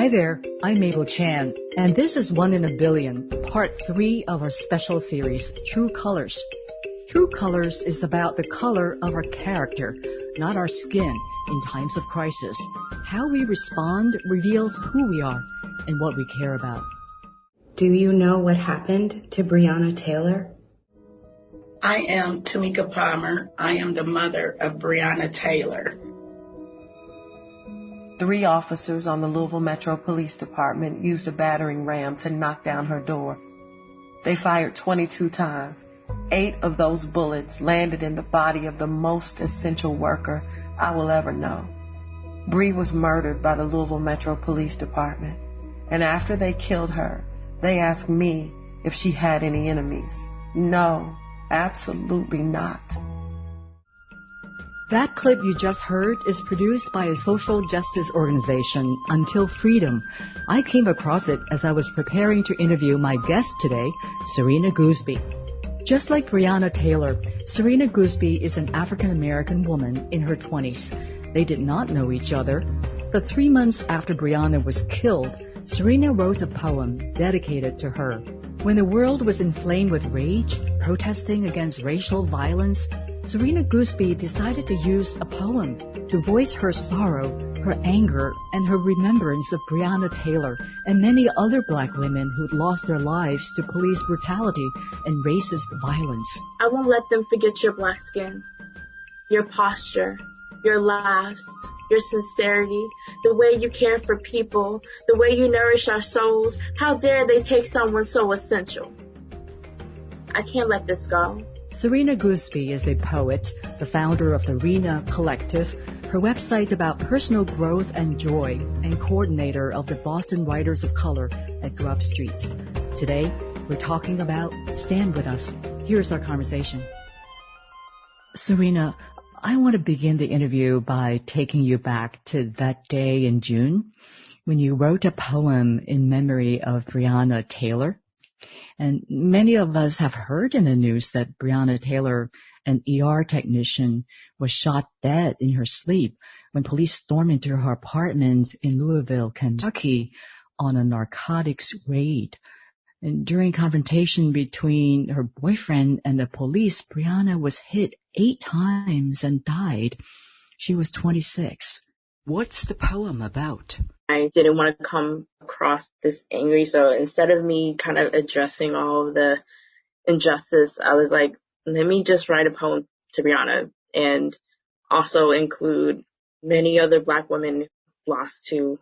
Hi there, I'm Mabel Chan, and this is One in a Billion, part 3 of our special series, True Colors. True Colors is about the color of our character, not our skin, in times of crisis. How we respond reveals who we are and what we care about. Do you know what happened to Breonna Taylor? I am Tamika Palmer. I am the mother of Breonna Taylor. 3 officers on the Louisville Metro Police Department used a battering ram to knock down her door. They fired 22 times. 8 of those bullets landed in the body of the most essential worker I will ever know. Bree was murdered by the Louisville Metro Police Department, and after they killed her, they asked me if she had any enemies. No, absolutely not. That clip you just heard is produced by a social justice organization, Until Freedom. I came across it as I was preparing to interview my guest today, Serina Gousby. Just like Breonna Taylor, Serina Gousby is an African-American woman in her 20s. They did not know each other. But 3 months after Breonna was killed, Serina wrote a poem dedicated to her. When the world was inflamed with rage, protesting against racial violence, Serina Gousby decided to use a poem to voice her sorrow, her anger, and her remembrance of Breonna Taylor and many other black women who'd lost their lives to police brutality and racist violence. I won't let them forget your black skin, your posture, your laughs, your sincerity, the way you care for people, the way you nourish our souls. How dare they take someone so essential? I can't let this go. Serina Gousby is a poet, the founder of the RENA Collective, her website about personal growth and joy, and coordinator of the Boston Writers of Color at Grub Street. Today, we're talking about Stand With Us. Here's our conversation. Serina, I want to begin the interview by taking you back to that day in June when you wrote a poem in memory of Breonna Taylor. And many of us have heard in the news that Breonna Taylor, an ER technician, was shot dead in her sleep when police stormed into her apartment in Louisville, Kentucky, on a narcotics raid. And during confrontation between her boyfriend and the police, Breonna was hit 8 times and died. She was 26. What's the poem about? I didn't want to come across this angry, so instead of me kind of addressing all of the injustice, I was like, let me just write a poem to Breonna and also include many other black women lost to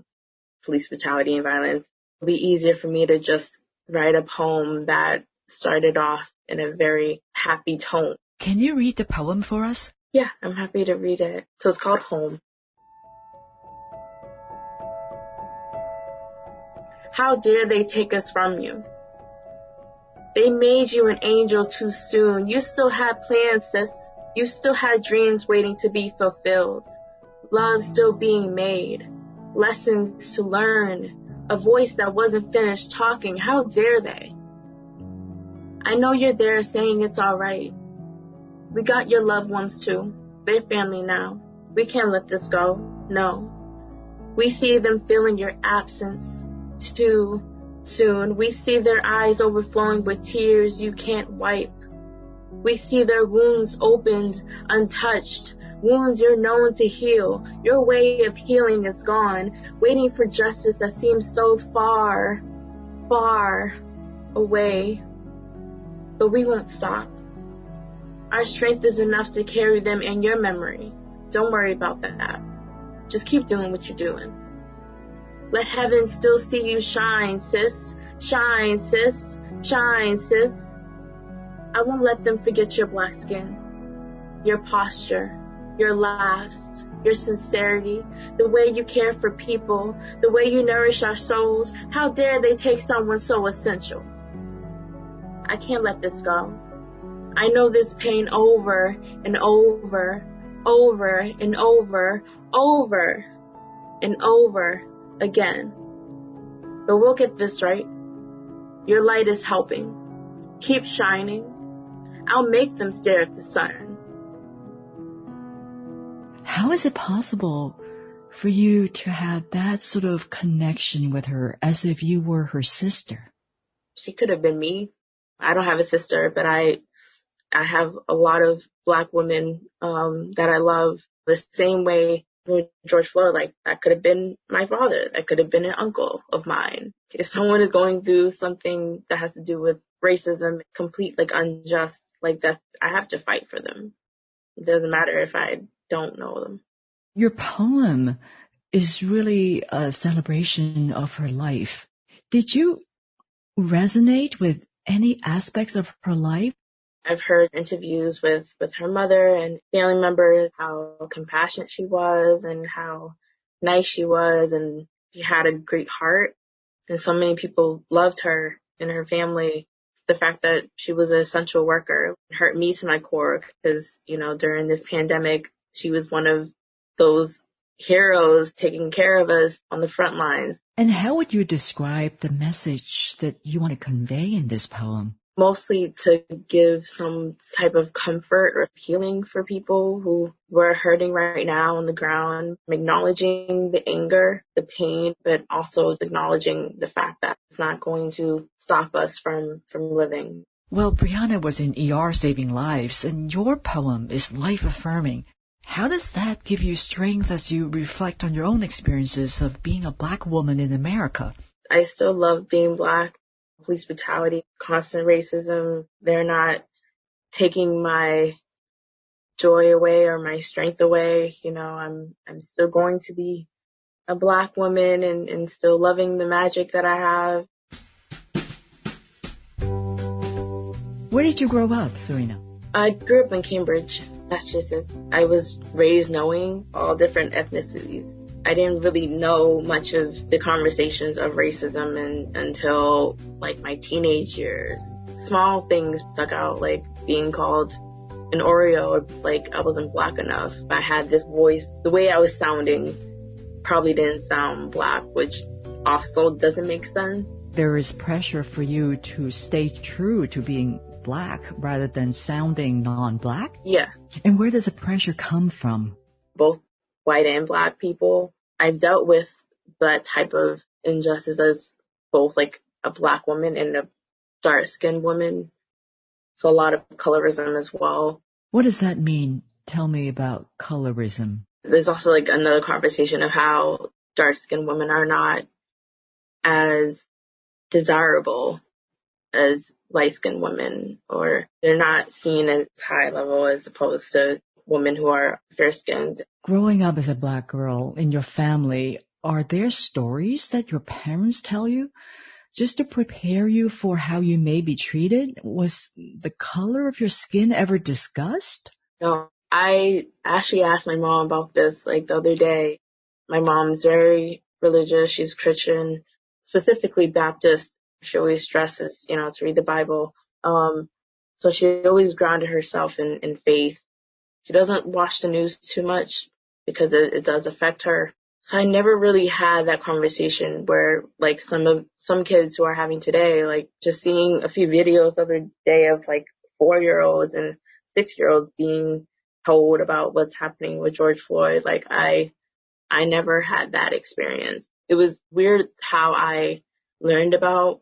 police brutality and violence. It'll be easier for me to just write a poem that started off in a very happy tone. Can you read the poem for us? Yeah, I'm happy to read it. So it's called Home. How dare they take us from you? They made you an angel too soon. You still had plans, sis. You still had dreams waiting to be fulfilled. Love still being made. Lessons to learn. A voice that wasn't finished talking. How dare they? I know you're there saying it's all right. We got your loved ones too. They're family now. We can't let this go. No. We see them feeling your absence too soon. We see their eyes overflowing with tears you can't wipe. We see their wounds opened, untouched, wounds you're known to heal. Your way of healing is gone, waiting for justice that seems so far, far away. But we won't stop. Our strength is enough to carry them in your memory. Don't worry about that. Just keep doing what you're doing. Let heaven still see you shine, sis. Shine, sis. Shine, sis. I won't let them forget your black skin, your posture, your laughs, your sincerity, the way you care for people, the way you nourish our souls. How dare they take someone so essential? I can't let this go. I know this pain over and over, over and over, over and over again. But we'll get this right. Your light is helping. Keep shining. I'll make them stare at the sun. How is it possible for you to have that sort of connection with her as if you were her sister? She could have been me. I don't have a sister, but I have a lot of Black women that I love the same way with George Floyd. Like, that could have been my father. That could have been an uncle of mine. If someone is going through something that has to do with racism, complete, like, unjust, like, that, I have to fight for them. It doesn't matter if I don't know them. Your poem is really a celebration of her life. Did you resonate with any aspects of her life? I've heard interviews with her mother and family members, how compassionate she was and how nice she was, and she had a great heart. And so many people loved her and her family. The fact that she was an essential worker hurt me to my core because, you know, during this pandemic, she was one of those heroes taking care of us on the front lines. And how would you describe the message that you want to convey in this poem? Mostly to give some type of comfort or healing for people who were hurting right now on the ground, acknowledging the anger, the pain, but also acknowledging the fact that it's not going to stop us from living. Well, Breonna was in ER saving lives, and your poem is life-affirming. How does that give you strength as you reflect on your own experiences of being a Black woman in America? I still love being Black. Police brutality, constant racism, they're not taking my joy away or my strength away. You know, I'm still going to be a Black woman and still loving the magic that I have. Where did you grow up, Serina? I grew up in Cambridge, Massachusetts. I was raised knowing all different ethnicities. I didn't really know much of the conversations of racism until like my teenage years. Small things stuck out, like being called an Oreo, or like I wasn't Black enough. I had this voice, the way I was sounding probably didn't sound Black, which also doesn't make sense. There is pressure for you to stay true to being Black rather than sounding non-Black? Yeah. And where does the pressure come from? Both white and Black people. I've dealt with that type of injustice as both like a Black woman and a dark-skinned woman. So a lot of colorism as well. What does that mean? Tell me about colorism. There's also like another conversation of how dark-skinned women are not as desirable as light-skinned women, or they're not seen as high level as opposed to women who are fair-skinned. Growing up as a Black girl in your family, are there stories that your parents tell you just to prepare you for how you may be treated? Was the color of your skin ever discussed? No, I actually asked my mom about this like the other day. My mom's very religious. She's Christian, specifically Baptist. She always stresses, you know, to read the Bible. So she always grounded herself in faith. She doesn't watch the news too much because it does affect her. So I never really had that conversation where like some kids who are having today, like just seeing a few videos the other day of like 4-year-olds and 6-year-olds being told about what's happening with George Floyd. Like I never had that experience. It was weird how I learned about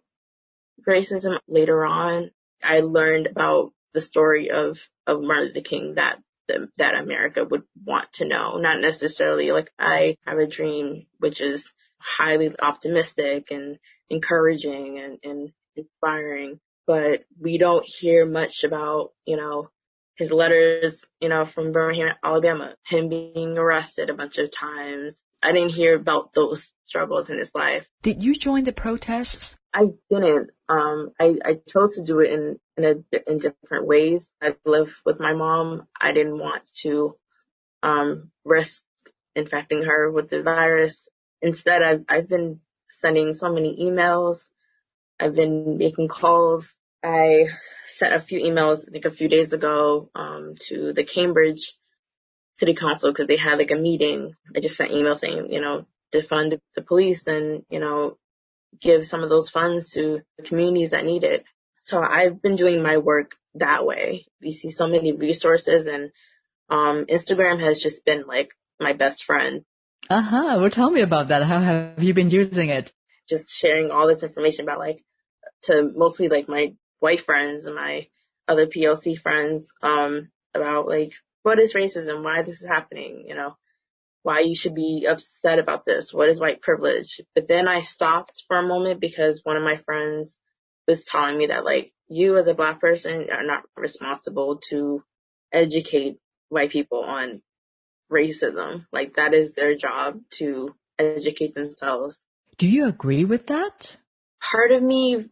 racism later on. I learned about the story of Martin Luther King that America would want to know, not necessarily like I have a dream, which is highly optimistic and encouraging and inspiring, but we don't hear much about, you know, his letters, you know, from Birmingham, Alabama, him being arrested a bunch of times. I didn't hear about those struggles in his life. Did you join the protests? I didn't. I chose to do it in different ways. I live with my mom. I didn't want to risk infecting her with the virus. Instead, I've been sending so many emails. I've been making calls. I sent a few emails, I think a few days ago, to the Cambridge City Council because they had like a meeting. I just sent emails saying, you know, defund the police and, you know, give some of those funds to the communities that need it. So I've been doing my work that way. We see so many resources, and Instagram has just been like my best friend. Well, tell me about that. How have you been using it? Just sharing all this information about like to mostly like my white friends and my other PLC friends, about like what is racism, why this is happening, why you should be upset about this, what is white privilege. But then I stopped for a moment because one of my friends was telling me that like you as a Black person are not responsible to educate white people on racism. Like that is their job to educate themselves. Do you agree with that? Part of me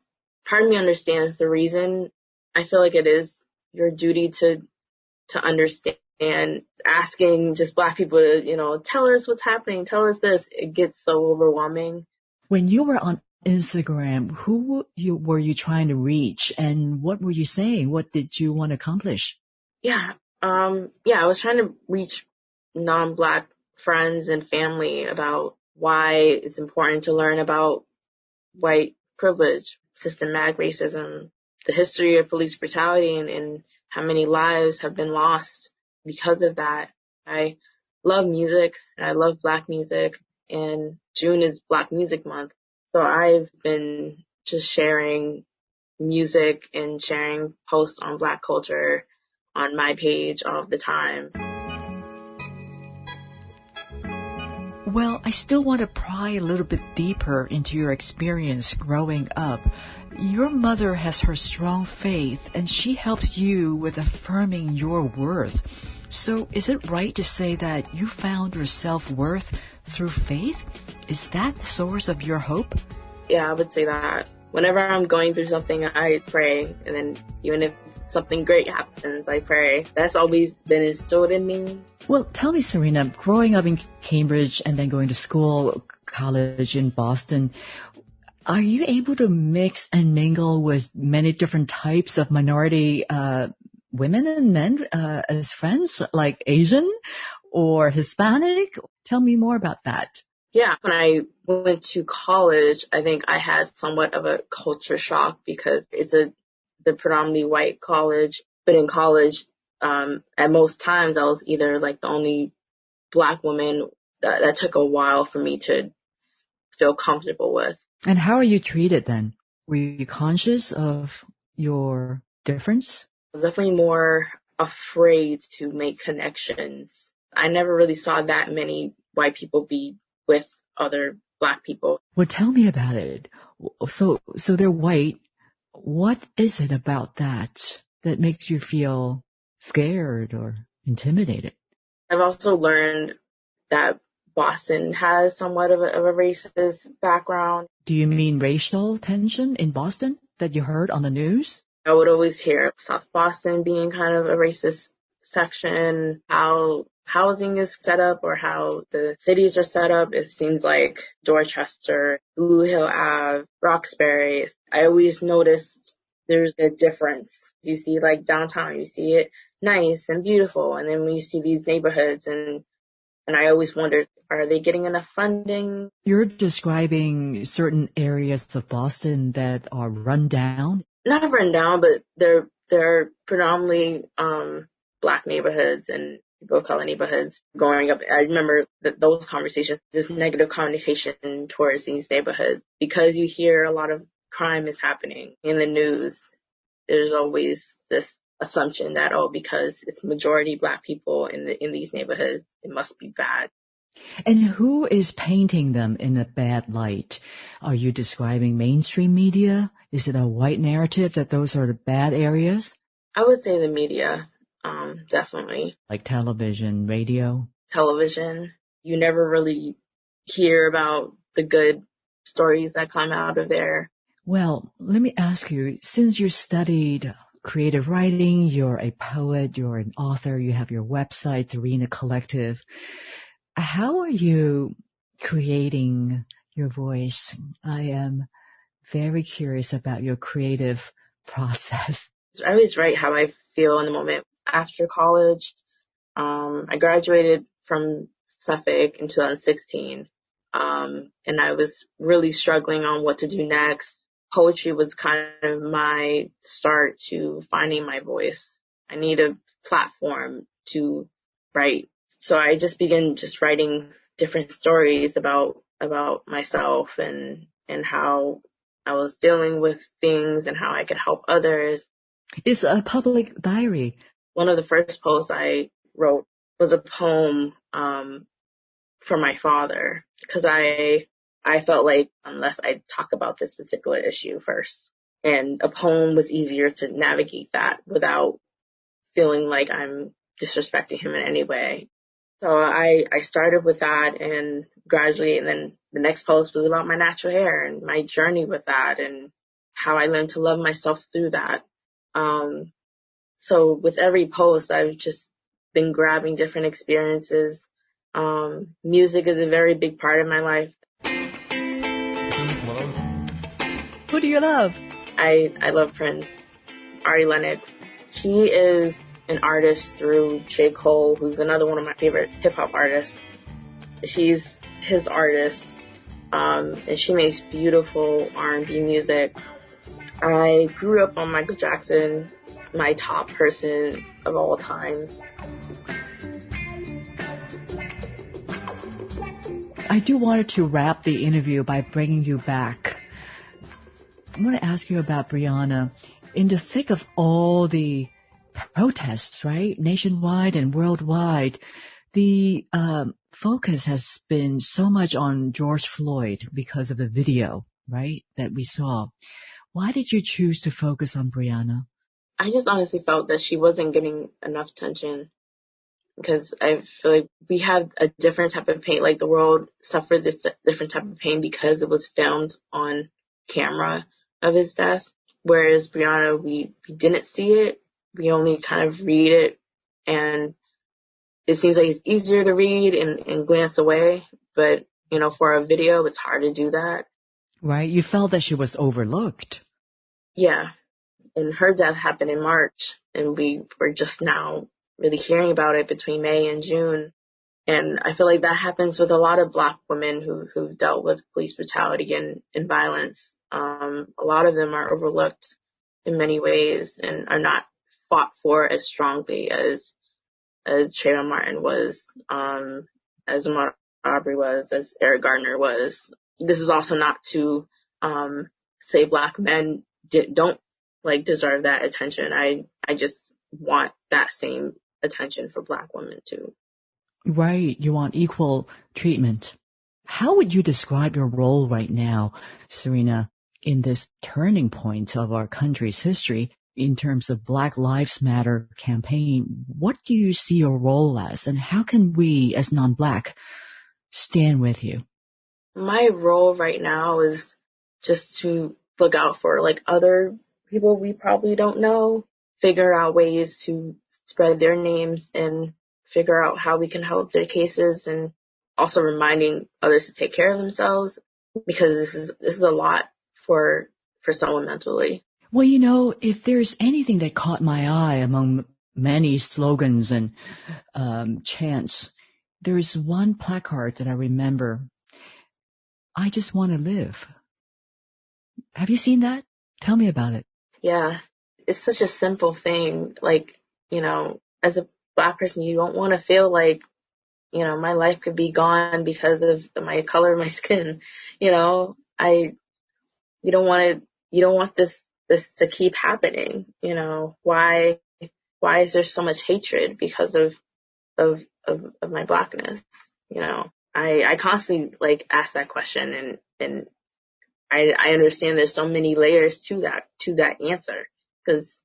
understands the reason. I feel like it is your duty to understand. Asking just Black people to, tell us what's happening, tell us this, it gets so overwhelming. When you were on Instagram, who were you trying to reach, and what were you saying? What did you want to accomplish? Yeah, I was trying to reach non-Black friends and family about why it's important to learn about white privilege, systematic racism, the history of police brutality, and how many lives have been lost because of that. I love music, and I love Black music, and June is Black Music Month. So I've been just sharing music and sharing posts on Black culture on my page all the time. Well, I still want to pry a little bit deeper into your experience growing up. Your mother has her strong faith, and she helps you with affirming your worth. So is it right to say that you found your self-worth through faith? Is that the source of your hope? Yeah, I would say that. Whenever I'm going through something, I pray. And then even if something great happens, I pray. That's always been instilled in me. Well, tell me, Serina, growing up in Cambridge and then going to school, college in Boston, are you able to mix and mingle with many different types of minority women and men as friends, like Asian or Hispanic? Tell me more about that. Yeah, when I went to college, I think I had somewhat of a culture shock because it's a predominantly white college. But in college, at most times I was either like the only Black woman that took a while for me to feel comfortable with. And how are you treated then? Were you conscious of your difference? I was definitely more afraid to make connections. I never really saw that many white people be with other Black people. Well, tell me about it. So they're white. What is it about that makes you feel scared or intimidated? I've also learned that Boston has somewhat of a racist background. Do you mean racial tension in Boston that you heard on the news? I would always hear South Boston being kind of a racist section, how housing is set up or how the cities are set up. It seems like Dorchester, Blue Hill Ave, Roxbury. I always noticed there's a difference. You see like downtown, you see it nice and beautiful. And then when you see these neighborhoods and I always wondered, are they getting enough funding? You're describing certain areas of Boston that are run down? Not run down, but they're predominantly Black neighborhoods and people of color neighborhoods. Growing up, I remember those conversations, this negative connotation towards these neighborhoods. Because you hear a lot of crime is happening in the news, there's always this assumption that, because it's majority Black people in these neighborhoods, it must be bad. And who is painting them in a bad light? Are you describing mainstream media? Is it a white narrative that those are the bad areas? I would say the media, definitely. Like television, radio? Television. You never really hear about the good stories that come out of there. Well, let me ask you, since you studied creative writing, you're a poet, you're an author, you have your website, Serina Collective, how are you creating your voice? I am very curious about your creative process. I always write how I feel in the moment. After college, I graduated from Suffolk in 2016, and I was really struggling on what to do next. Poetry was kind of my start to finding my voice. I need a platform to write. So I just began just writing different stories about myself and how I was dealing with things and how I could help others. It's a public diary. One of the first posts I wrote was a poem for my father, because I felt like unless I talk about this particular issue first, and a poem was easier to navigate that without feeling like I'm disrespecting him in any way. So I started with that, and gradually, and then the next post was about my natural hair and my journey with that and how I learned to love myself through that. So with every post, I've just been grabbing different experiences. Music is a very big part of my life. Who do you love? I love Prince, Ari Lennox. He is an artist through J. Cole, who's another one of my favorite hip-hop artists. She's his artist, and she makes beautiful R&B music. I grew up on Michael Jackson, my top person of all time. I do want to wrap the interview by bringing you back. I want to ask you about Breonna. In the thick of all the protests, right, nationwide and worldwide, the focus has been so much on George Floyd because of the video, right, that we saw. Why did you choose to focus on Breonna? I just honestly felt that she wasn't getting enough attention, because I feel like we have a different type of pain. Like, the world suffered this different type of pain because it was filmed on camera of his death. Whereas Breonna, we didn't see it. We only kind of read it, and it seems like it's easier to read and glance away. But, you know, for a video, it's hard to do that. Right? You felt that she was overlooked. Yeah. And her death happened in March, and we were just now really hearing about it between May and June. And I feel like that happens with a lot of Black women who've dealt with police brutality and violence. A lot of them are overlooked in many ways and are not fought for as strongly as Trayvon Martin was, as Ahmaud Arbery was, as Eric Garner was. This is also not to say Black men don't deserve that attention. I just want that same attention for Black women too. Right. You want equal treatment. How would you describe your role right now, Serina, in this turning point of our country's history in terms of Black Lives Matter campaign? What do you see your role as, and how can we, as non-Black, stand with you? My role right now is just to look out for other people we probably don't know, figure out ways to spread their names and figure out how we can help their cases, and also reminding others to take care of themselves, because this is a lot for someone mentally. Well, you know, if there's anything that caught my eye among many slogans and chants, there is one placard that I remember. I just want to live. Have you seen that? Tell me about it. Yeah, it's such a simple thing. As a Black person, you don't want to feel like, my life could be gone because of my color of my skin. You don't want this to keep happening. Why is there so much hatred because of my Blackness? I constantly ask that question, and I understand there's so many layers to that answer, because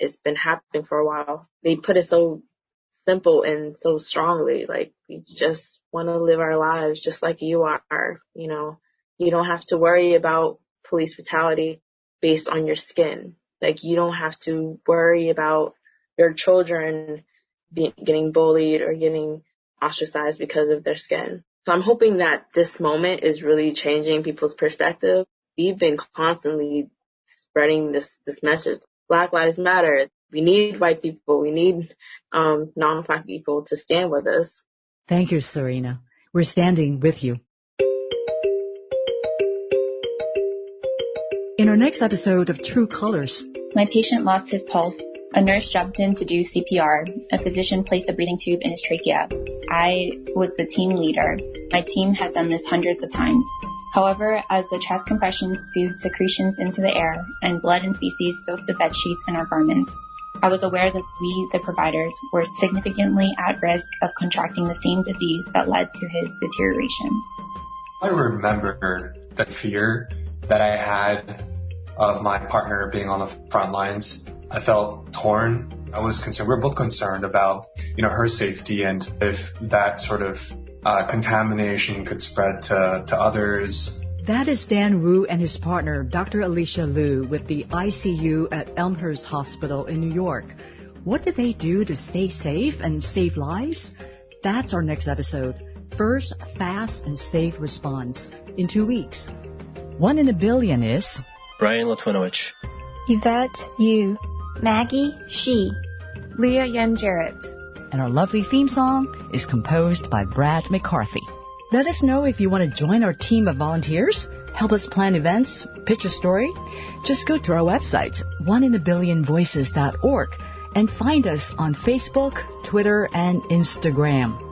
it's been happening for a while. They put it so simple and so strongly, we just want to live our lives just like you are. You don't have to worry about police brutality based on your skin. You don't have to worry about your children getting bullied or getting ostracized because of their skin. So I'm hoping that this moment is really changing people's perspective. We've been constantly spreading this message. Black Lives Matter. We need white people. We need non-Black people to stand with us. Thank you, Serina. We're standing with you. In our next episode of True Colors, my patient lost his pulse. A nurse jumped in to do CPR. A physician placed a breathing tube in his trachea. I was the team leader. My team had done this hundreds of times. However, as the chest compressions spewed secretions into the air and blood and feces soaked the bed sheets and our garments, I was aware that we, the providers, were significantly at risk of contracting the same disease that led to his deterioration. I remember the fear that I had of my partner being on the front lines. I felt torn. I was concerned. We were both concerned about, her safety and if that sort of contamination could spread to others. That is Dan Wu and his partner, Dr. Alicia Liu, with the ICU at Elmhurst Hospital in New York. What did they do to stay safe and save lives? That's our next episode. First, fast and safe response in 2 weeks. 1 in a billion is Brian Latwinowicz, Yvette Yu, Maggie She, Leah Yen Jarrett. And our lovely theme song is composed by Brad McCarthy. Let us know if you want to join our team of volunteers, help us plan events, pitch a story. Just go to our website, oneinaBillionVoices.org, and find us on Facebook, Twitter, and Instagram.